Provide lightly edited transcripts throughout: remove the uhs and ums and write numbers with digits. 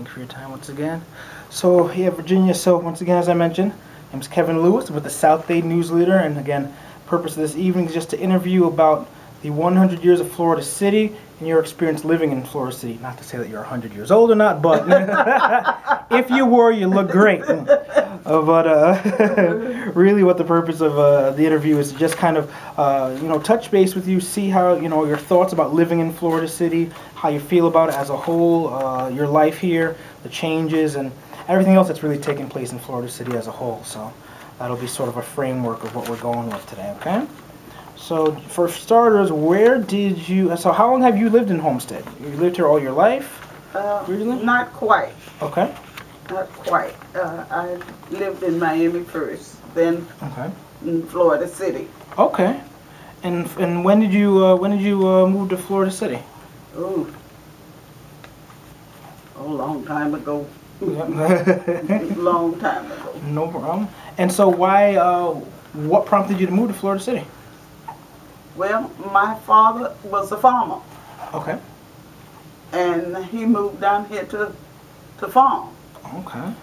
Thank you for your time once again. So, yeah, Virginia, so once again, as I mentioned, my name is Kevin Lewis with the South Day News Leader, and again, purpose of this evening is just to interview about the 100 years of Florida City and your experience living in Florida City. Not to say that you're 100 years old or not, but if you were, you look great. Really what the purpose of the interview is to just kind of, touch base with you, see how, your thoughts about living in Florida City, how you feel about it as a whole, your life here, the changes, and everything else that's really taking place in Florida City as a whole. So that'll be sort of a framework of what we're going with today, okay? So for starters, so how long have you lived in Homestead? You lived here all your life? Not quite. Okay. Not quite. I lived in Miami first, then in Florida City. Okay. And when did you move to Florida City? Oh, a long time ago. Yep. Long time ago. No problem. And so what prompted you to move to Florida City? Well, my father was a farmer. Okay. And he moved down here to farm. Okay.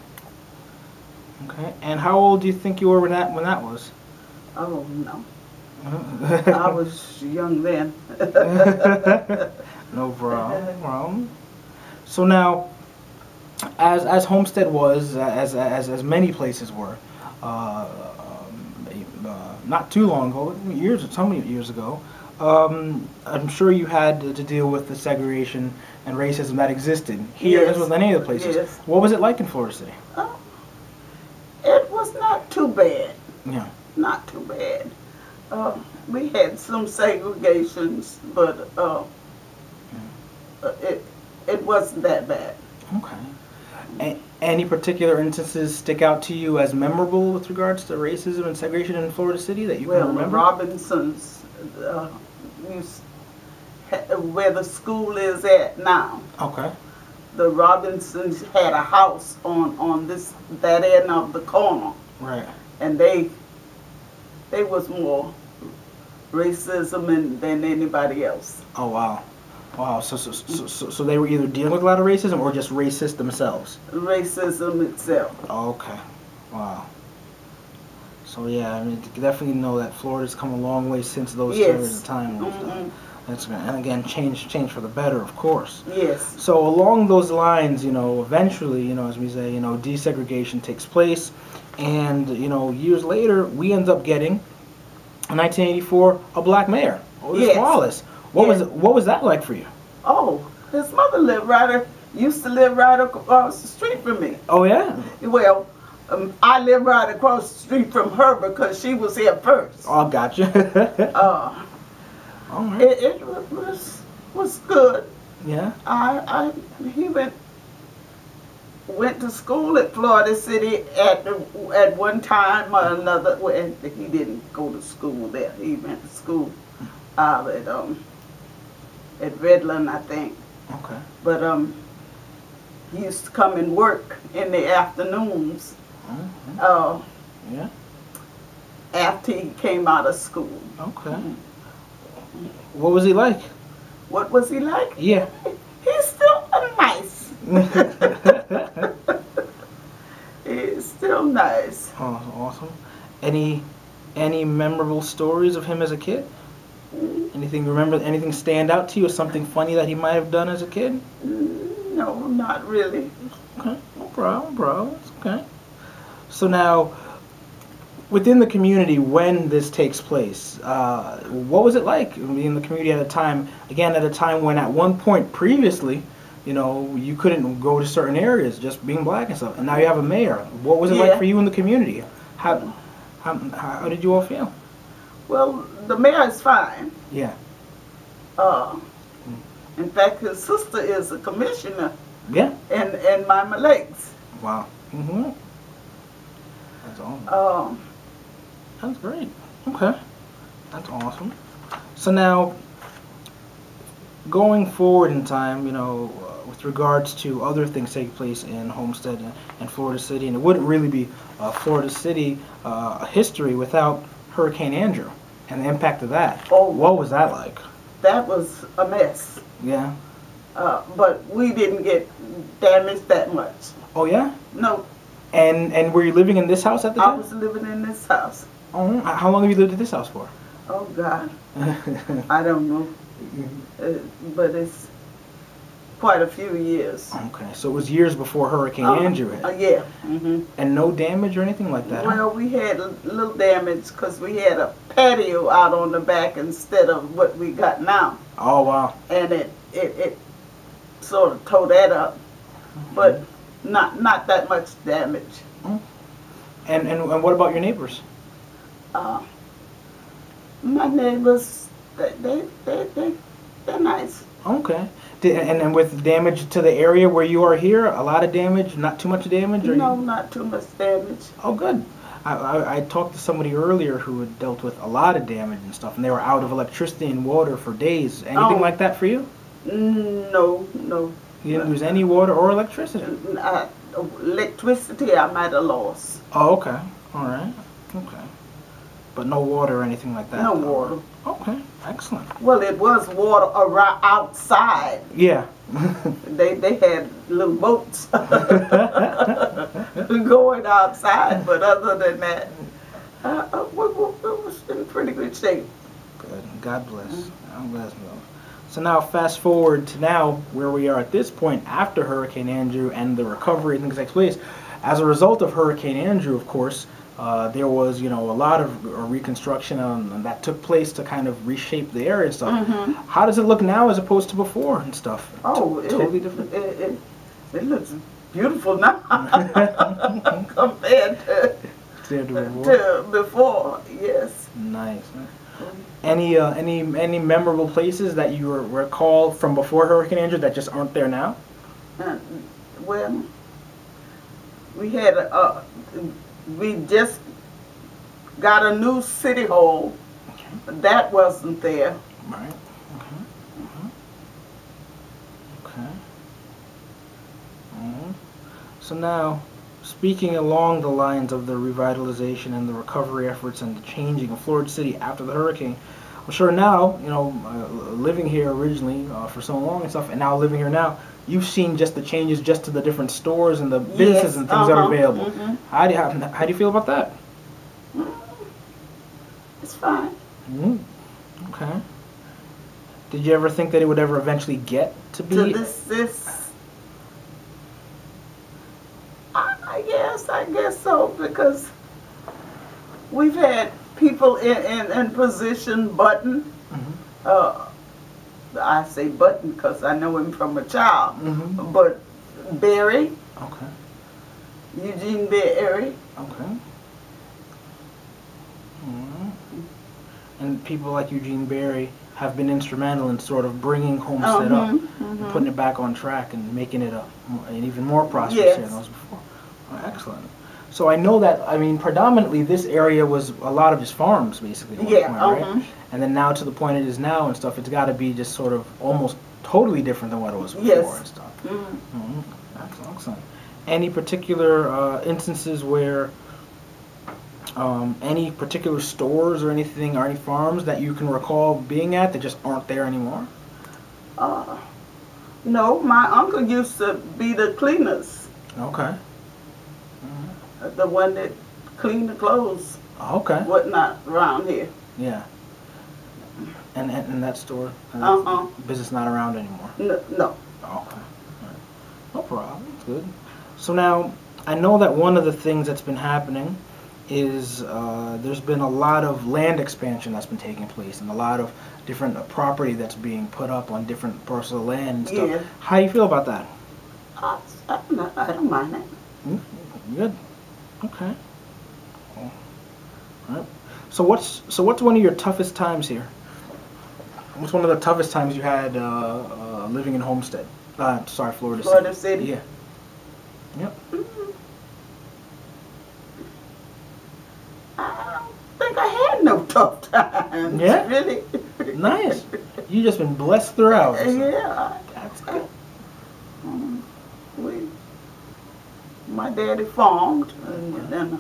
Okay. And how old do you think you were when that was? Oh, no. I was young then. No problem. So now, as Homestead was, as many places were, not too long ago, so many years ago, I'm sure you had to deal with the segregation and racism that existed here as with any of the places. Yes. What was it like in Florida City? It was not too bad. Yeah. Not too bad. We had some segregations, but it wasn't that bad. Okay. Any particular instances stick out to you as memorable with regards to racism and segregation in Florida City that you can remember? Well, Robinsons, where the school is at now. Okay. The Robinsons had a house on that end of the corner. Right. And they was more racism than anybody else. Oh, wow. Wow, so they were either dealing with a lot of racism or just racist themselves? Racism itself. Okay, wow. So yeah, I mean, you definitely know that Florida's come a long way since those periods of time. And again, change for the better, of course. Yes. So along those lines, eventually, as we say, desegregation takes place, and years later, we end up getting, in 1984, a black mayor, Otis Wallace. What was that like for you? Oh, his mother used to live right across the street from me. Oh yeah. Well, I live right across the street from her because she was here first. Oh, gotcha. All right. It was good. Yeah. He went to school at Florida City at one time or another. Well, he didn't go to school there. He went to school at Redland, I think. Okay. But he used to come and work in the afternoons. Yeah. After he came out of school. Okay. What was he like? What was he like? Yeah. He's still nice. He's still nice. Oh, awesome. Any memorable stories of him as a kid? Anything stand out to you, or something funny that he might have done as a kid? No, not really. Okay, no problem, bro. It's okay. So now, within the community, when this takes place, what was it like in the community at a time? Again, at a time when at one point previously, you couldn't go to certain areas just being black and stuff, and now you have a mayor. What was it like for you in the community? How did you all feel? Well, the mayor is fine. Yeah. In fact, his sister is a commissioner. Yeah. In Mama Lakes. Wow. That's awesome. That's great. Okay. That's awesome. So now, going forward in time, with regards to other things taking place in Homestead and Florida City, and it wouldn't really be Florida City history without Hurricane Andrew and the impact of that. Oh. What was that like? That was a mess. Yeah. but we didn't get damaged that much. Oh yeah. No, And were you living in this house at the I time? was living in this house. Oh, how long have you lived in this house for? Oh God, I don't know, but it's quite a few years. Okay, so it was years before Hurricane Andrew hit. Yeah. Hmm. And no damage or anything like that? Huh? Well, we had a little damage because we had a patio out on the back instead of what we got now, Oh wow. and it sort of tore that up, but not that much damage. And what about your neighbors? My neighbors, they're nice. Okay. And with damage to the area where you are here, a lot of damage, not too much damage? Or No, not too much damage. Oh, good. I talked to somebody earlier who had dealt with a lot of damage and stuff, and they were out of electricity and water for days. Anything like that for you? No. You didn't lose any water or electricity? Electricity, I'm at a loss. Oh, okay. All right. Okay. But no water or anything like that? No water. Okay. Excellent. Well, it was water around outside. Yeah. They had little boats going outside, but other than that, it was in pretty good shape. Good. God bless. I'm blessed. So now fast forward to now where we are at this point after Hurricane Andrew and the recovery and things takes place. As a result of Hurricane Andrew, of course, there was, a lot of reconstruction and that took place to kind of reshape the area and stuff. Mm-hmm. How does it look now as opposed to before and stuff? Oh, Totally different. It looks beautiful now compared to before. Yes. Nice. Any memorable places that you recall from before Hurricane Andrew that just aren't there now? Well, we had we just got a new city hall. Okay. That wasn't there. Right. Okay. So now, speaking along the lines of the revitalization and the recovery efforts and the changing of Florida City after the hurricane, I'm sure now, living here originally for so long and stuff, and now living here now, you've seen just the changes just to the different stores and the businesses and things that are available. Mm-hmm. How do you feel about that? It's fine. Okay. Did you ever think that it would ever eventually get to be? To this. I guess so, because we've had people in position. Button. I say Button because I know him from a child. Mm-hmm. But Berry. Okay. Eugene Berry. Okay. And people like Eugene Berry have been instrumental in sort of bringing Homestead up and putting it back on track and making it an even more prosperous area than it was before. Oh, excellent. So I know that, predominantly this area was a lot of just farms, basically. At one point, right? And then now to the point it is now and stuff, it's got to be just sort of almost totally different than what it was before and stuff. Excellent. Any particular instances where any particular stores or anything or any farms that you can recall being at that just aren't there anymore? No, my uncle used to be the cleaners. Okay. The one that cleaned the clothes. Okay. Whatnot around here. Yeah. And that store? Business not around anymore? No. Okay. Right. No problem. That's good. So now, I know that one of the things that's been happening is there's been a lot of land expansion that's been taking place and a lot of different property that's being put up on different parcels of land and stuff. Yeah. How do you feel about that? I don't mind it. Good. Okay. Cool. All right. So what's one of your toughest times here? What's one of the toughest times you had living in Homestead? Florida City. Florida City. Yeah. Yep. I don't think I had no tough times. Yeah? Really. Nice. You just been blessed throughout. So. Yeah. That's good. My daddy farmed, and then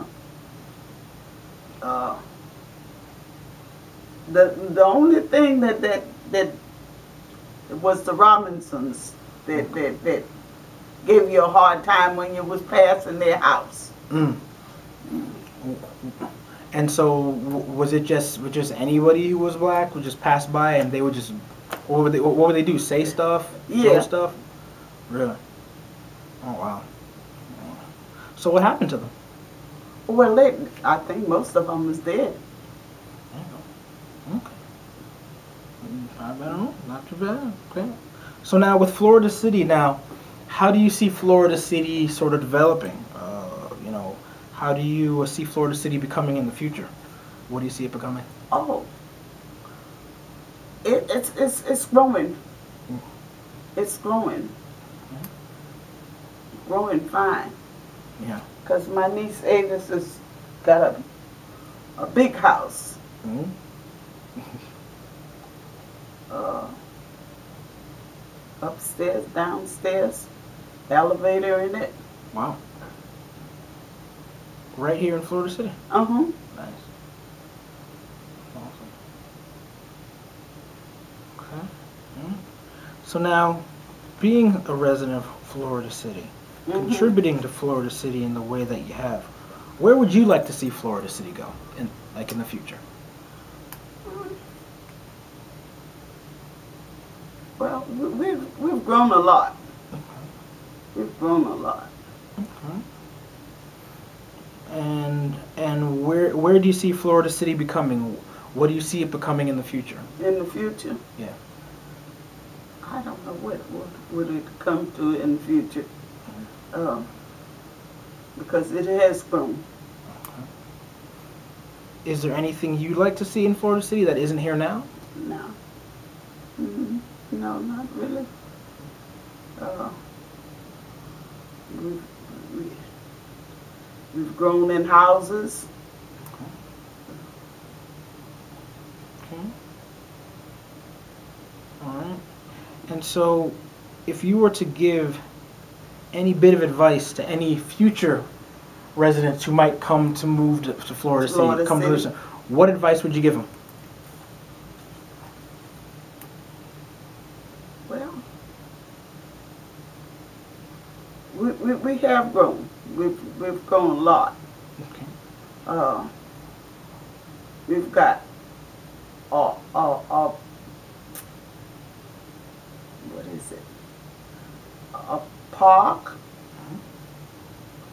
the only thing that was the Robinsons that gave you a hard time when you was passing their house. Mm. And so, was it just anybody who was black would just pass by and they would just what would they do? Say stuff? Yeah. Throw stuff? Really? Oh wow. So what happened to them? Well, I think most of them is dead. Okay. I don't know. Not too bad. Okay. So now with Florida City now, how do you see Florida City sort of developing? You know, how do you see Florida City becoming in the future? What do you see it becoming? Oh, it's growing. It's growing. Growing fine. Yeah. Because my niece Avis has got a big house. Mm-hmm. Upstairs, downstairs, elevator in it. Wow. Right here in Florida City? Uh-huh. Nice. Awesome. Okay. Mm. So now, being a resident of Florida City, contributing to Florida City in the way that you have, where would you like to see Florida City go in the future? Well, we've grown a lot. Okay. We've grown a lot. Okay. And where do you see Florida City becoming? What do you see it becoming in the future? In the future? Yeah. I don't know what would it come to in the future. Because it has grown. Okay. Is there anything you'd like to see in Florida City that isn't here now? No. No, not really. We've grown in houses. Okay. All right. And so, if you were to give any bit of advice to any future residents who might come to move to Florida City, what advice would you give them? Well, we have grown. We've grown a lot. Okay. We've got what is it? A park.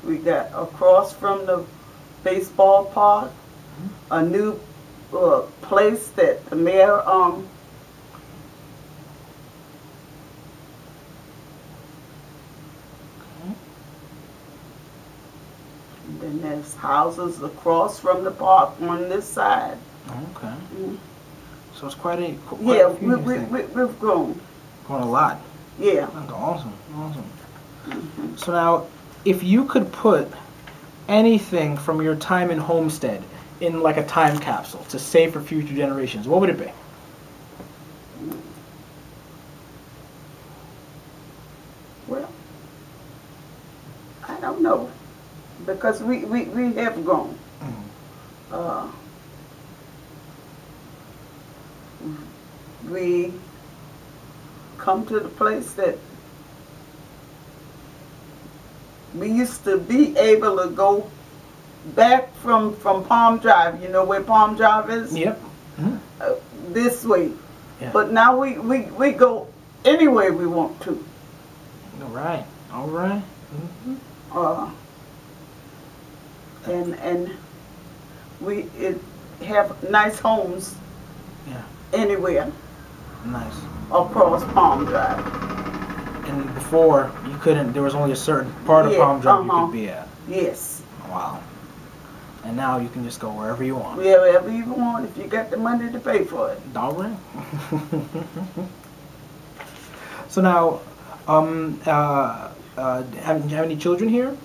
We got across from the baseball park a new place that the mayor and then there's houses across from the park on this side. Okay. So it's quite a few we've grown. Grown a lot. Yeah. That's awesome. Awesome. So now, if you could put anything from your time in Homestead in like a time capsule to save for future generations, what would it be? Well, I don't know, because we have grown. We come to the place that we used to be able to go back from Palm Drive. You know where Palm Drive is? Yep. This way. Yeah. But now we go anywhere we want to. All right. All right. And we have nice homes. Yeah. Anywhere. Nice. Across Palm Drive. And before, you couldn't, there was only a certain part of Palm Drive you could be at. Yes. Wow. And now you can just go wherever you want. Wherever you want, if you got the money to pay for it. All right. So now, have you any children here?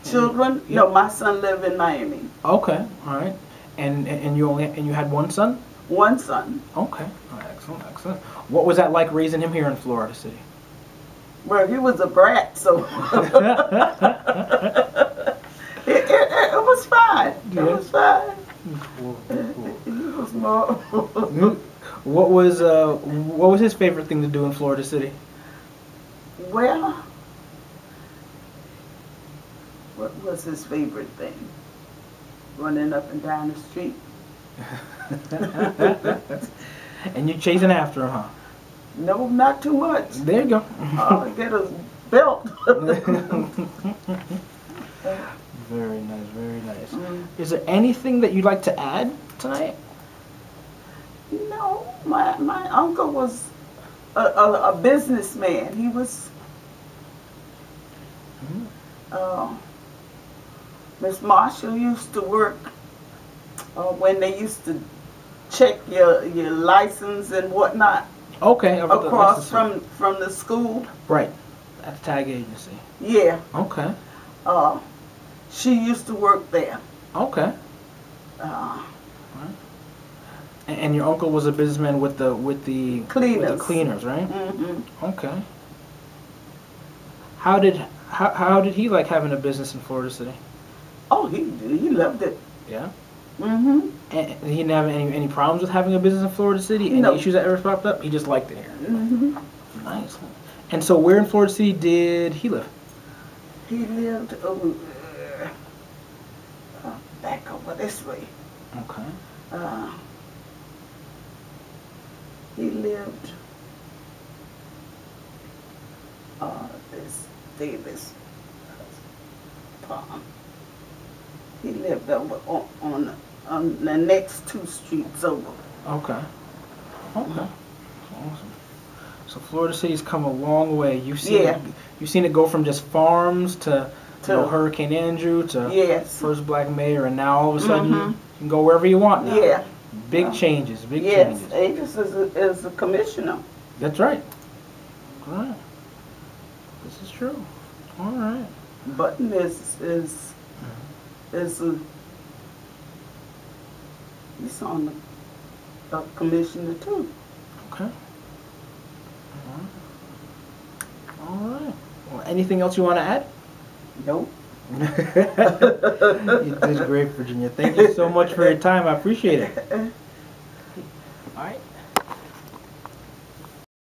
Children? Yep. No, my son lives in Miami. Okay. All right. And you had one son? One son. Okay. All right. Excellent. Excellent. What was that like raising him here in Florida City? Well, he was a brat, so it was fine. It was fine. Cool. He was more. What was his favorite thing to do in Florida City? Well, what was his favorite thing? Running up and down the street. And you chasing after him, huh? No, not too much. There you go. Get a belt. Very nice, very nice. Is there anything that you'd like to add tonight? No, my uncle was a businessman. He was. Miss Marshall used to work when they used to check your license and whatnot. Okay. Across from the school. Right. At the tag agency. Yeah. Okay. She used to work there. Okay. And your uncle was a businessman with the cleaners. With the cleaners, right? Mm-hmm. Okay. How did he like having a business in Florida City? Oh, he loved it. Yeah. Mm-hmm. And he didn't have any problems with having a business in Florida City? Any issues that ever popped up? He just liked it here. Mm-hmm. Nice. And so where in Florida City did he live? He lived back over this way. Okay. He lived this Davis Palm. He lived over on the next 2 streets over. Okay. Okay. Awesome. So Florida City's come a long way. You've seen it go from just farms to Hurricane Andrew to first black mayor, and now all of a sudden you can go wherever you want now. Yeah. Big changes. Big changes. Yes, Aegis is a commissioner. That's right. All right. This is true. All right. Button is he's on the commissioner too. Okay. All right. Well, anything else you want to add? Nope. You did great, Virginia. Thank you so much for your time. I appreciate it. All right.